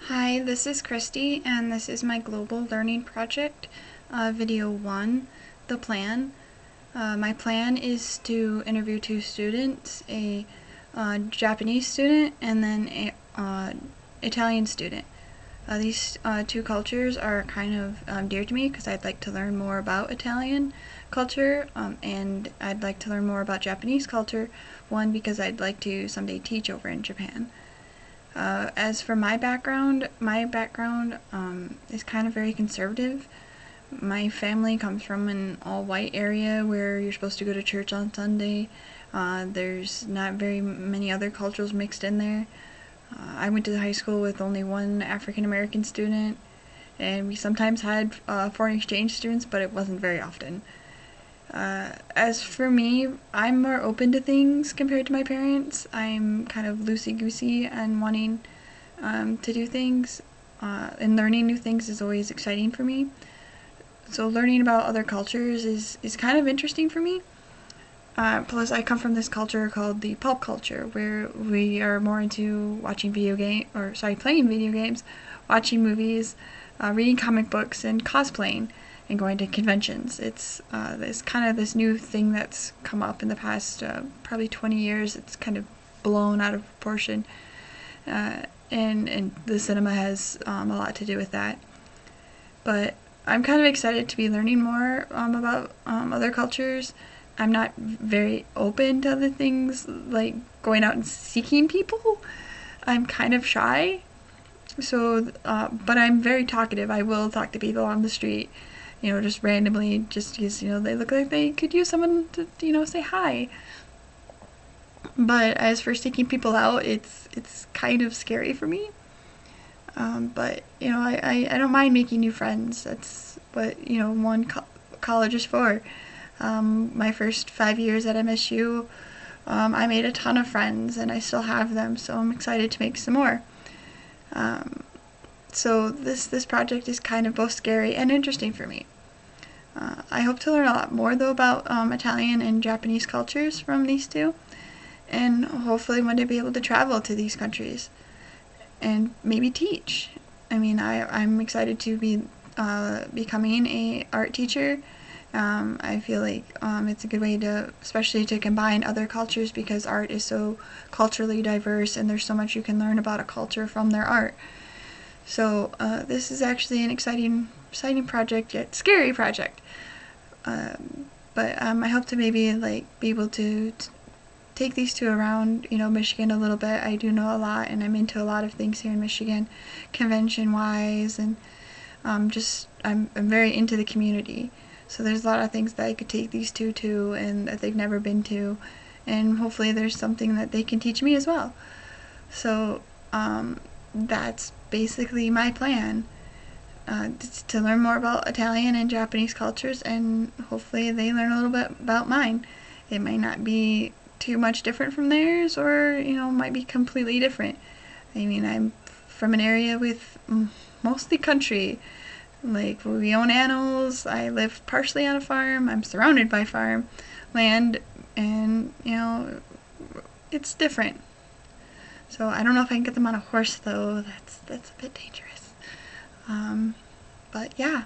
Hi, this is Christy, and this is my global learning project, video 1, the plan. My plan is to interview two students, a Japanese student and then a Italian student. These two cultures are kind of dear to me because I'd like to learn more about Italian culture, and I'd like to learn more about Japanese culture, one because I'd like to someday teach over in Japan. As for my background is kind of very conservative. My family comes from an all-white area where you're supposed to go to church on Sunday. There's not very many other cultures mixed in there. I went to high school with only one African American student, and we sometimes had foreign exchange students, but it wasn't very often. As for me, I'm more open to things compared to my parents. I'm kind of loosey-goosey and wanting to do things, and learning new things is always exciting for me. So learning about other cultures is kind of interesting for me. Plus, I come from this culture called the pop culture, where we are more into playing video games, watching movies, reading comic books, and cosplaying, and going to conventions. It's this kind of this new thing that's come up in the past probably 20 years. It's kind of blown out of proportion, and the cinema has a lot to do with that. But I'm kind of excited to be learning more about other cultures. I'm not very open to other things like going out and seeking people. I'm kind of shy. So, but I'm very talkative. I will talk to people on the street, just randomly, just because, they look like they could use someone to, say hi. But as for seeking people out, it's kind of scary for me. But, I don't mind making new friends. That's what, college is for. My first 5 years at MSU, I made a ton of friends, and I still have them, so I'm excited to make some more. So this project is kind of both scary and interesting for me. I hope to learn a lot more, though, about Italian and Japanese cultures from these two, and hopefully one day be able to travel to these countries and maybe teach. I mean, I'm excited to be becoming a art teacher. I feel like it's a good way to, especially to combine other cultures, because art is so culturally diverse and there's so much you can learn about a culture from their art. So this is actually an exciting project, yet scary project. But I hope to maybe be able to take these two around, Michigan a little bit. I do know a lot, and I'm into a lot of things here in Michigan, convention-wise, and I'm very into the community. So there's a lot of things that I could take these two to, and that they've never been to, and hopefully there's something that they can teach me as well. So that's basically my plan. To learn more about Italian and Japanese cultures, and hopefully they learn a little bit about mine. It might not be too much different from theirs, or might be completely different. I mean, I'm from an area with mostly country. Like, we own animals. I live partially on a farm. I'm surrounded by farm land, and it's different. So I don't know if I can get them on a horse, though. That's a bit dangerous. But yeah,